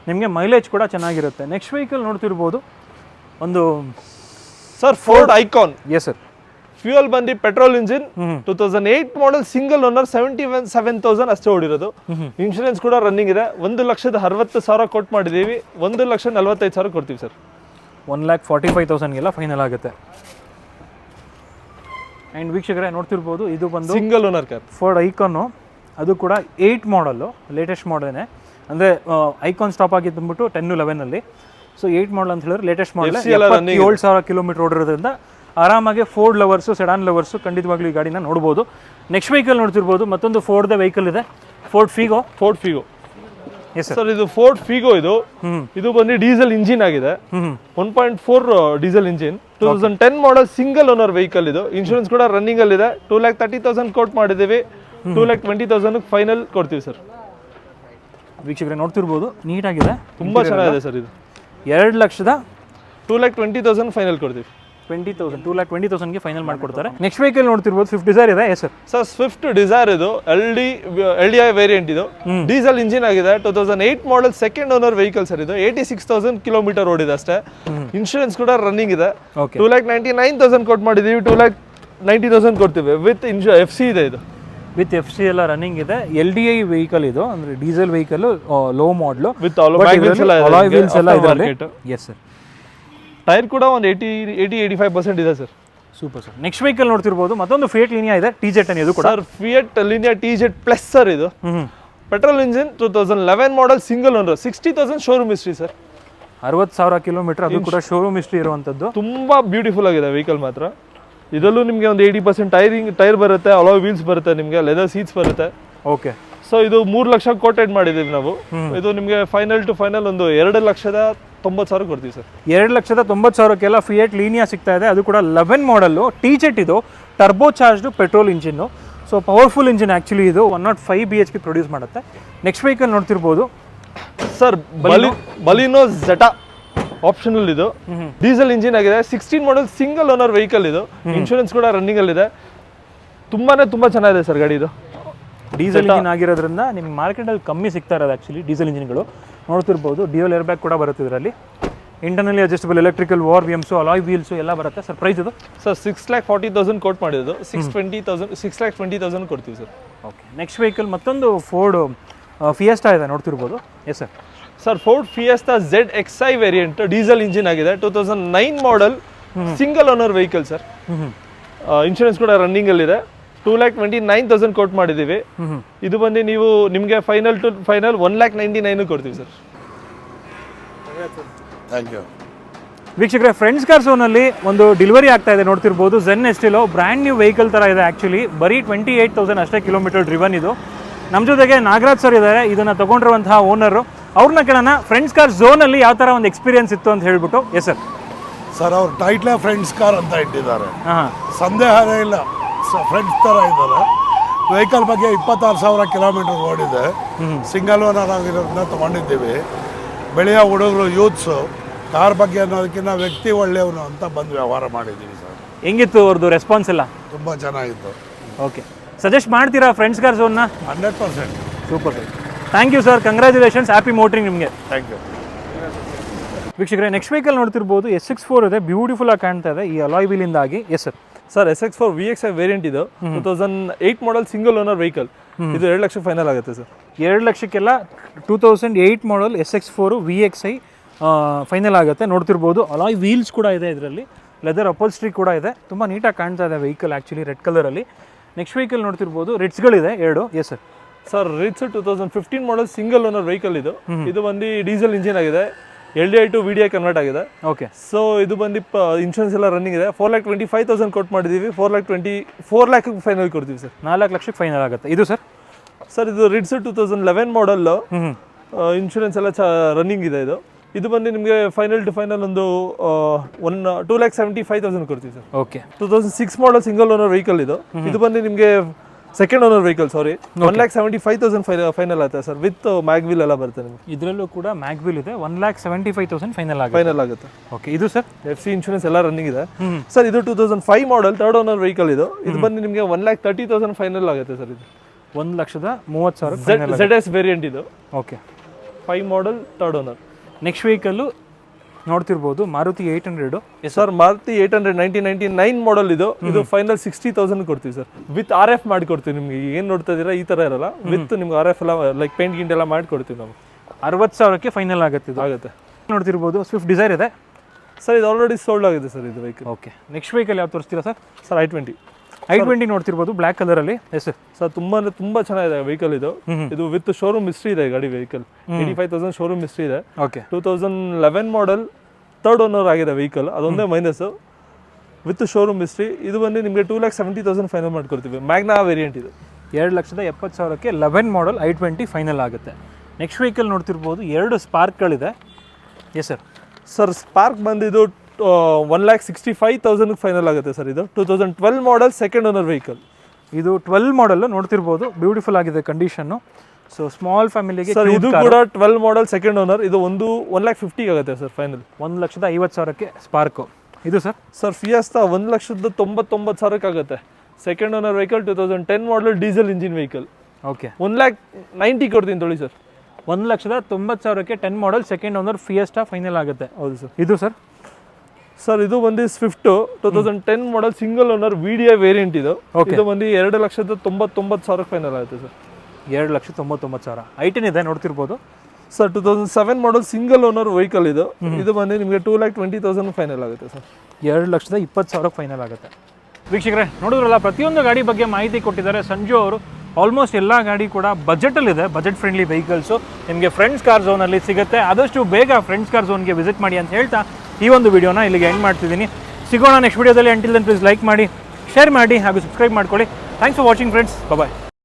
ನಿಮಗೆ ಮೈಲೇಜ್ ಕೂಡ ಚೆನ್ನಾಗಿರುತ್ತೆ. ನೆಕ್ಸ್ಟ್ ವೆಹಿಕಲ್ ನೋಡ್ತಿರ್ಬೋದು, ಒಂದು sir Ford Ikon. Yes sir. Fuel ಬಂದು petrol engine, 2008 model single owner, 77,000 ಅಷ್ಟೇ ಓಡಿರೋದು. ಇನ್ಶೂರೆನ್ಸ್ ಕೂಡ ರನ್ನಿಂಗ್ ಇದೆ. 1,60,000 ಕೊಟ್ ಮಾಡಿದ್ದೀವಿ, 1,45,000 ಕೊಡ್ತೀವಿ ಸರ್. 1,45,000ಗೆಲ್ಲ ಫೈನಲ್ ಆಗುತ್ತೆ. ಆ್ಯಂಡ್ ವೀಕ್ಷಕರೇ ನೋಡ್ತಿರ್ಬೋದು, ಇದು ಬಂದು single owner car, Ford icon. ಅದು ಕೂಡ 8 ಮಾಡಲು, ಲೇಟೆಸ್ಟ್ ಮಾಡಲೇ. ಅಂದರೆ ಐಕಾನ್ ಸ್ಟಾಪ್ ಆಗಿದ್ದು ಬಂದ್ಬಿಟ್ಟು 10-11ಅಲ್ಲಿ. ಸೊ 8 ಮಾಡಲ್ ಅಂತ ಹೇಳಿದ್ರೆ ಲೇಟೆಸ್ಟ್ ಮಾಡಲ್, 77,000 ಕಿಲೋಮೀಟರ್ ಓಡಿರೋದ್ರಿಂದ ಆರಾಮಾಗಿ ಫೋರ್ಡ್ ಲವರ್ಸು, ಸೆಡಾನ್ ಲವರ್ಸು ಖಂಡಿತವಾಗ್ಲೂ ಈ ಗಾಡಿನ ನೋಡ್ಬೋದು. ನೆಕ್ಸ್ಟ್ ವೆಹಿಕಲ್ ನೋಡ್ತಿರ್ಬೋದು, ಮತ್ತೊಂದು ಫೋರ್ಡ್ದ ವೆಹಿಕಲ್ ಇದೆ, ಫೋರ್ಡ್ ಫಿಗೋ. Yes sir. ಇದು ಫೋರ್ಡ್ ಫಿಗೋ. ಇದು ಬಂದು ಡೀಸೆಲ್ ಇಂಜಿನ್ ಆಗಿದೆ, 1.4 diesel engine, 2010 model single owner vehicle. ಇದು ಇನ್ಶೂರೆನ್ಸ್ ಕೂಡ ರನ್ನಿಂಗ್ ಅಲ್ಲಿ ಇದೆ. 2,30,000 ಕೋಟ್ ಮಾಡಿದ್ದೀವಿ, 2,20,000 ಫೈನಲ್ ಕೊಡ್ತೀವಿ ಸರ್. ವೀಕ್ಷಕರೇ ನೋಡ್ತಿರ್ಬೋದು ನೀಟಾಗಿದೆ, ತುಂಬಾ ಚೆನ್ನಾಗಿದೆ ಸರ್. ಇದು 2,20,000 ಫೈನಲ್ ಕೊಡ್ತೀವಿ. 2,20,000ಗೆ ಫೈನಲ್ ಮಾಡ್ಕೊಡ್ತಾರೆ. ನೆಕ್ಸ್ಟ್ ವೆಹಿಕಲ್ ನೋಡ್ತಿರ್ಬೋದು ಸ್ವಿಫ್ಟ್ ಡಿಸೈರ್ ಇದೆ. ಎಸ್ ಸರ್ ಸ್ವಿಫ್ಟ್ ಡಿಸೈರ್ ಇದು ಎಲ್ ಡಿ ಐ ವೇರಿಯಂಟ್. ಇದು ಡೀಸೆಲ್ ಇಂಜಿನ್ ಆಗಿದೆ. 2008 model second owner vehicle sir. ಇದು 86,000 ಕಿಲೋಮೀಟರ್ ಓಡಿದೆ ಅಷ್ಟೇ. ಇನ್ಶೂರೆನ್ಸ್ ಕೂಡ ರನ್ನಿಂಗ್ ಇದೆ. 2,99,000 ಕೊಟ್ಟು ಮಾಡಿದೀವಿ. 2,90,000 ಕೊಡ್ತೀವಿ ವಿತ್ FC ಇದೆ. ಇದು ವಿತ್ FC ಎಲ್ಲ ರನ್ನಿಂಗ್ ಇದೆ. LDI ವೆಹಿಕಲ್ ಇದು, ಅಂದ್ರೆ diesel vehicle, low model with alloy wheels ಎಲ್ಲ ಇದೆ. Yes sir. ಟೈರ್ ಕೂಡ ಒಂದು 80-85% ಇದೆ sir. Super sir. Next vehicle ನೋಡ್ತಿರ್ಬೋದು ಮತ್ತೊಂದು ಫಿಯಟ್ ಲೀನಿಯಾ ಇದೆ, TZ ಇದು ಕೂಡ sir. Fiat Linea TZ plus sir. ಇದು petrol engine, 2011 model, single owner, 60,000 showroom history sir. 60,000 kilometre, ಅದು ಕೂಡ ಶೋರೂಮ್ ಹಿಸ್ಟ್ರಿ ಇರುವಂತದ್ದು. ತುಂಬಾ ಬ್ಯೂಟಿಫುಲ್ ಆಗಿದೆ ವೆಹಿಕಲ್ ಮಾತ್ರ. ಇದರಲ್ಲೂ ನಿಮಗೆ ಒಂದು 80% ಟೈರ್ ಬರುತ್ತೆ, ಅಲಾಯ್ ವೀಲ್ಸ್ ಬರುತ್ತೆ, ನಿಮಗೆ ಲೆದರ್ ಸೀಟ್ಸ್ ಬರುತ್ತೆ. ಓಕೆ. ಸೊ ಇದು 3 ಲಕ್ಷ ಕೋಟೆಡ್ ಮಾಡಿದ್ದೀವಿ ನಾವು. ಇದು ನಿಮಗೆ ಫೈನಲ್ ಟು ಫೈನಲ್ ಒಂದು 2,90,000 ಕೊಡ್ತೀವಿ ಸರ್. 2,90,000ಕ್ಕೆಲ್ಲ ಫಿಯಟ್ ಲೀನಿಯಾ ಸಿಗ್ತಾ ಇದೆ. ಅದು ಕೂಡ 11 ಮಾಡಲ್ಲು, TZ ಇದು, turbo charged petrol engine. So powerful engine actually ಇದು 105 BHP ಪ್ರೊಡ್ಯೂಸ್ ಮಾಡುತ್ತೆ. ನೆಕ್ಸ್ಟ್ ವೆಹಿಕಲ್ ನೋಡ್ತಿರ್ಬೋದು ಸರ್, ಬಲಿನೋ ಜೆಟಾ ಆಪ್ಷನಲ್. ಇದು ಡೀಸೆಲ್ ಇಂಜಿನ್ ಆಗಿದೆ. 16 ಮಾಡೆಲ್ ಸಿಂಗಲ್ ಓನರ್ ವೆಹಿಕಲ್. ಇದು ಇನ್ಶೂರೆನ್ಸ್ ಕೂಡ ರನ್ನಿಂಗ್ ಅಲ್ಲಿ ಇದೆ. ತುಂಬಾ ಚೆನ್ನಾಗಿದೆ ಸರ್ ಗಾಡಿ. ಇದು ಡೀಸೆಲ್ ಇಂಜಿನ್ ಆಗಿರೋದ್ರಿಂದ ನಿಮ್ಗೆ ಮಾರ್ಕೆಟಲ್ಲಿ ಕಮ್ಮಿ ಸಿಗ್ತಾ ಇರೋದು ಆ್ಯಕ್ಚುಲಿ ಡೀಸೆಲ್ ಇಂಜಿನ್ಗಳು. ನೋಡ್ತಿರ್ಬೋದು ಡ್ಯೂಯಲ್ ಏರ್ ಬ್ಯಾಗ್ ಕೂಡ ಬರುತ್ತೆ ಇದರಲ್ಲಿ. Internally adjustable electrical VRVMs, alloy wheels ಎಲ್ಲ ಬರುತ್ತೆ ಸರ್. ಪ್ರೈಸ್ ಇದು ಸರ್ 6,40,000 ಕೋಟ್ ಮಾಡಿದ್ದು. 6,20,000 ಕೊಡ್ತೀವಿ ಸರ್. ಓಕೆ. ನೆಕ್ಸ್ಟ್ ವೆಹಿಕಲ್ ಮತ್ತೊಂದು ಫೋರ್ಡ್ ಫಿಯೆಸ್ಟಾ ಇದೆ ನೋಡ್ತಿರ್ಬೋದು. S sir. Sir Ford fiesta ZXi variant, diesel engine ಆಗಿದೆ. 2009 model, single owner vehicle sir. Insurance ಕೂಡ ರನ್ನಿಂಗ್ ಅಲ್ಲಿ ಇದೆ. 2,29,000 ಕೋಟ್ ಮಾಡಿದ್ದೀವಿ. ಇದು ಬಂದು ನಿಮಗೆ ಫೈನಲ್ ಟು ಫೈನಲ್ 1,99,000 ಕೊಡ್ತೀವಿ ಸರ್. Thank you. ವೀಕ್ಷಕರೇ, ಫ್ರೆಂಡ್ಸ್ ಕಾರ್ ಝೋನಲ್ಲಿ ಒಂದು ಡೆಲಿವರಿ ಆಗ್ತಾ ಇದೆ ನೋಡ್ತಿರ್ಬೋದು. Zen Estilo brand new vehicle ಥರ ಇದೆ ಆ್ಯಕ್ಚುಲಿ. ಬರೀ 28,000 ಅಷ್ಟೇ ಕಿಲೋಮೀಟರ್ ಡ್ರಿವನ್ ಇದು. ನಮ್ಮ ಜೊತೆಗೆ ನಾಗರಾಜ್ ಸರ್ ಇದ್ದಾರೆ, ಇದನ್ನು ತೊಗೊಂಡಿರುವಂತಹ ಓನರು. ಅವ್ರನ್ನ ಕೇಳೋಣ ಫ್ರೆಂಡ್ಸ್ ಕಾರ್ ಝೋನಲ್ಲಿ ಯಾವ ಥರ ಒಂದು ಎಕ್ಸ್ಪೀರಿಯನ್ಸ್ ಇತ್ತು ಅಂತ ಹೇಳ್ಬಿಟ್ಟು. S sir. ಸರ್ ಅವ್ರು ಟೈಟ್ಲೇ ಫ್ರೆಂಡ್ಸ್ ಕಾರ್ ಅಂತ ಇಟ್ಟಿದ್ದಾರೆ, ಸಂದೇಹನೇ ಇಲ್ಲ. ಫ್ರೆಂಡ್ಸ್ ಥರ ಇದ್ದಾರೆ. ವೆಹಿಕಲ್ ಬಗ್ಗೆ 26,000 ಕಿಲೋಮೀಟರ್ ಓಡಿದೆ. ಸಿಂಗಲ್ ಓನರ್ ಆಗಿರೋದನ್ನ ತೊಗೊಂಡಿದ್ದೀವಿ. ಬೆಳೆಯ ಹುಡುಗರು, ಯೂತ್ಸು, ಕಾರ್ ಬಗ್ಗೆ ಅನ್ನೋದಕ್ಕಿಂತ ವ್ಯಕ್ತಿ ಒಳ್ಳೆಯವನು ಅಂತ ಬಂದು ವ್ಯವಹಾರ ಮಾಡಿದ್ದೀವಿ ಸರ್. ಹೆಂಗಿತ್ತು ಅವ್ರದ್ದು ರೆಸ್ಪಾನ್ಸ್ ಎಲ್ಲ? ತುಂಬ ಚೆನ್ನಾಗಿತ್ತು. ಓಕೆ. ಸಜೆಸ್ಟ್ ಮಾಡ್ತೀರಾ ಫ್ರೆಂಡ್ಸ್ ಕಾರ್ ಝೋನ್ನ? 100%. Super sir. Thank you sir, congratulations, happy motoring ನಿಮಗೆ. Thank you. ವೀಕ್ಷಕರೇ, ನೆಕ್ಸ್ಟ್ ವೆಹಿಕಲ್ ನೋಡ್ತಿರ್ಬೋದು SX4 ಇದೆ. ಬ್ಯೂಟಿಫುಲ್ ಆಗಿ ಕಾಣ್ತಾ ಇದೆ ಈ ಅಲಾಯ್ ವೀಲಿಂದಾಗಿ. Yes sir. Sir SX4 VXi variant ಇದು. 2008 ಮಾಡೆಲ್, ಸಿಂಗಲ್ ಓನರ್ ವೆಹಿಕಲ್. ಇದು 2 ಲಕ್ಷ ಫೈನಲ್ ಆಗುತ್ತೆ ಸರ್. 2 ಲಕ್ಷಕ್ಕೆಲ್ಲ 2008 ಮಾಡೆಲ್ SX4 VXi ಫೈನಲ್ ಆಗುತ್ತೆ. ನೋಡ್ತಿರ್ಬೋದು ಅಲಾಯ್ ವೀಲ್ಸ್ ಕೂಡ ಇದೆ ಇದರಲ್ಲಿ, ಲೆದರ್ ಅಪೋಲ್ಸ್ಟ್ರಿ ಕೂಡ ಇದೆ. ತುಂಬ ನೀಟಾಗಿ ಕಾಣ್ತಾ ಇದೆ ವೆಹಿಕಲ್ ಆ್ಯಕ್ಚುಲಿ, ರೆಡ್ ಕಲರಲ್ಲಿ. ನೆಕ್ಸ್ಟ್ ವೆಹಿಕಲ್ ನೋಡ್ತಿರ್ಬೋದು ರಿಟ್ಸ್ಗಳಿದೆ 2. S sir. Sir Ritz 2015 model, single owner vehicle. ಇದು ಬಂದು ಡೀಸೆಲ್ ಇಂಜಿನ್ ಆಗಿದೆ. LDI to VDI ಕನ್ವರ್ಟ್ ಆಗಿದೆ. ಓಕೆ. ಸೊ ಇದು ಬಂದು ಇನ್ಶೂರೆನ್ಸ್ ಎಲ್ಲ ರನ್ನಿಂಗ್ ಇದೆ. 4,25,000 ಕೊಟ್ಟು ಮಾಡಿದ್ದೀವಿ. 4 ಲ್ಯಾಕ್ ಫೈನಲ್ ಕೊಡ್ತೀವಿ ಸರ್. 4 ಲಕ್ಷಕ್ಕೆ ಫೈನಲ್ ಆಗುತ್ತೆ. ಇದು ಸರ್? ಸರ್ ಇದು ರಿಟ್ಸ್ 2011 ಮಾಡೆಲ್ಲು, ಇನ್ಶೂರೆನ್ಸ್ ಎಲ್ಲ ರನ್ನಿಂಗ್ ಇದೆ. ಇದು ಬಂದು ನಿಮಗೆ ಫೈನಲ್ ಟು ಫೈನಲ್ ಒಂದು 2,75,000 ಕೊಡ್ತೀವಿ sir. Okay. 2006 model, single owner vehicle. ಇದು ಬಂದು ನಿಮಗೆ ಸೆಕೆಂಡ್ ಓನರ್ ವೆಹಿಕಲ್. ಸಾರಿ, 1,75,000 ಫೈನಲ್ ಆಗುತ್ತೆ ಸರ್. ವಿತ್ ಮ್ಯಾಗ್ವಿಲ್ ಎಲ್ಲ ಬರುತ್ತೆ ನಿಮಗೆ. ಇದರಲ್ಲೂ ಕೂಡ ಮ್ಯಾಗ್ವಿಲ್ ಇದೆ. 1,75,000 ಫೈನಲ್ ಆಗುತ್ತೆ. ಓಕೆ. ಇದು ಸರ್? FC ಇನ್ಶೂರೆನ್ಸ್ ಎಲ್ಲ ರನ್ನಿಂಗ್ ಇದೆ ಸರ್. ಇದು 2005 ಮಾಡೆಲ್, ಥರ್ಡ್ ಓನರ್ ವೆಹಿಕಲ್. ಇದು ಬಂದು ನಿಮಗೆ 1,30,000 ಫೈನಲ್ ಆಗುತ್ತೆ ಸರ್. ಇದು 1,30,30,000 ZS ವೇರಿಯಂಟ್. ಇದು okay. 5 model, third owner. Next vehicle ನೋಡ್ತಿರ್ಬೋದು ಮಾರುತಿ 800. Sir Maruti 800 1999 model. ಇದು ಫೈನಲ್ 60,000 ಕೊಡ್ತೀವಿ ಸರ್. ವಿತ್ RF ಮಾಡಿಕೊಡ್ತೀವಿ ನಿಮ್ಗೆ. ಏನು ನೋಡ್ತಾ ಇದ್ದೀರಾ ಈ ಥರ ಇರಲ್ಲ, ವಿತ್ ನಿಮ್ಗೆ RF ಎಲ್ಲ ಲೈಕ್ ಪೇಂಟ್ ಗಿಂಟ್ ಎಲ್ಲ ಮಾಡಿಕೊಡ್ತೀವಿ ನಾವು. 60,000ಕ್ಕೆ ಫೈನಲ್ ಆಗುತ್ತೆ. ಇದು ಆಗುತ್ತೆ. ನೋಡ್ತಿರ್ಬೋದು ಸ್ವಿಫ್ಟ್ ಡಿಸೈರ್ ಇದೆ ಸರ್. ಇದು ಆಲ್ರೆಡಿ ಸೋಲ್ಡ್ ಆಗಿದೆ ಸರ್ ಇದು ವೆಹಿಕಲ್. ಓಕೆ. ನೆಕ್ಸ್ಟ್ ವೆಹಿಕಲ್ ಯಾವ್ದು ತೋರಿಸ್ತೀರಾ ಸರ್? ಸರ್ i20 ನೋಡ್ತಿರ್ಬೋದು ಬ್ಲ್ಯಾಕ್ ಕಲರಲ್ಲಿ. Yes sir. ತುಂಬಾ ಚೆನ್ನಾಗಿದೆ ವೆಹಿಕಲ್. ಇದು ವಿತ್ ಶೋರೂಮ್ ಹಿಸ್ಟ್ರಿ ಇದೆ ಗಾಡಿ. ವೆಹಿಕಲ್ 85,000 ಶೋರೂಮ್ ಹಿಸ್ಟ್ರಿ ಇದೆ. ಓಕೆ. 2011 ಮಾಡೆಲ್, ಥರ್ಡ್ ಓನರ್ ಆಗಿದೆ ವೆಹಿಕಲ್. ಅದೊಂದೇ ಮೈನಸ್, ವಿತ್ ಶೋರೂಮ್ ಹಿಸ್ಟ್ರಿ. ಇದು ಬಂದು ನಿಮಗೆ 2,70,000 ಫೈನಲ್ ಮಾಡ್ಕೊಡ್ತೀವಿ. Magna variant. ಇದು 2,70,000ಕ್ಕೆ 11 ಮಾಡೆಲ್ i20 ಫೈನಲ್ ಆಗುತ್ತೆ. ನೆಕ್ಸ್ಟ್ ವೆಹಿಕಲ್ ನೋಡ್ತಿರ್ಬೋದು 2 ಸ್ಪಾರ್ಕ್ಗಳಿದೆ. Yes sir. ಸರ್ ಸ್ಪಾರ್ಕ್ ಬಂದಿದ್ದು 1,65,000 ಫೈನಲ್ ಆಗುತ್ತೆ ಸರ್. ಇದು 2012 ಮಾಡೆಲ್, ಸೆಕೆಂಡ್ ಓನರ್ ವೆಹಿಕಲ್. ಇದು 12 ಮಾಡೆಲ್ ನೋಡ್ತಿರ್ಬೋದು. ಬ್ಯೂಟಿಫುಲ್ ಆಗಿದೆ ಕಂಡೀಷನ್ನು. ಸೊ ಸ್ಮಾಲ್ ಫ್ಯಾಮಿಲಿಗೆ ಸರ್ ಇದು ಕೂಡ 12 ಮಾಡಲ್ ಸೆಕೆಂಡ್ ಓನರ್. ಇದು 1,50,000 ಆಗುತ್ತೆ ಸರ್ ಫೈನಲ್. 1,50,000ಕ್ಕೆ ಸ್ಪಾರ್ಕು. ಇದು ಸರ್ ಸರ್ ಫಿಯಾಸ್ತಾ 1,99,000 ಆಗುತ್ತೆ. Second owner vehicle 2010 model diesel engine vehicle. Okay 1,90,000 ಕೊಡ್ತೀನಿ ತೊಳಿ ಸರ್. 1,90,000ಕ್ಕೆ 10 model second owner Fiesta final ಆಗುತ್ತೆ. ಹೌದು ಸರ್. ಇದು ಸರ್ ಸರ್ ಇದು ಬಂದು Swift 2010 model single owner VDI variant ಇದು. ಇದು ಬಂದು 2,99,000 ಫೈನಲ್ ಆಗುತ್ತೆ ಸರ್. 2,99,000 ಐಟನ್ ಇದೆ ನೋಡ್ತಿರ್ಬೋದು sir. 2007 model single owner vehicle ಇದು. ಇದು ಬಂದು ನಿಮಗೆ 2,20,000 ಫೈನಲ್ ಆಗುತ್ತೆ ಸರ್. 2,20,000 ಫೈನಲ್ ಆಗುತ್ತೆ. ವೀಕ್ಷಕರೇ ನೋಡಿದ್ರಲ್ಲ, ಪ್ರತಿಯೊಂದು ಗಾಡಿ ಬಗ್ಗೆ ಮಾಹಿತಿ ಕೊಟ್ಟಿದ್ದಾರೆ ಸಂಜು ಅವರು. ಆಲ್ಮೋಸ್ಟ್ ಎಲ್ಲ ಗಾಡಿ ಕೂಡ ಬಜೆಟಲ್ಲಿದೆ, ಬಜೆಟ್ ಫ್ರೆಂಡ್ಲಿ ವೆಹಿಕಲ್ಸು ನಿಮಗೆ ಫ್ರೆಂಡ್ಸ್ ಕಾರ್ ಝೋನಲ್ಲಿ ಸಿಗುತ್ತೆ. ಆದಷ್ಟು ಬೇಗ ಫ್ರೆಂಡ್ಸ್ ಕಾರ್ ಝೋನ್ಗೆ ವಿಸಿಟ್ ಮಾಡಿ ಅಂತ ಹೇಳ್ತಾ ಈ ಒಂದು ವಿಡಿಯೋನ ಇಲ್ಲಿಗೆ ಎಂಡ್ ಮಾಡ್ತಿದ್ದೀನಿ. ಸಿಗೋಣ ನೆಕ್ಸ್ಟ್ ವಿಡಿಯೋದಲ್ಲಿ. ಅಂಟಿಲ್ ದೆನ್ ಪ್ಲೀಸ್ ಲೈಕ್ ಮಾಡಿ, ಶೇರ್ ಮಾಡಿ ಹಾಗೂ ಸಬ್ಸ್ಕ್ರೈಬ್ ಮಾಡ್ಕೊಳ್ಳಿ. Thanks for watching friends. Bye.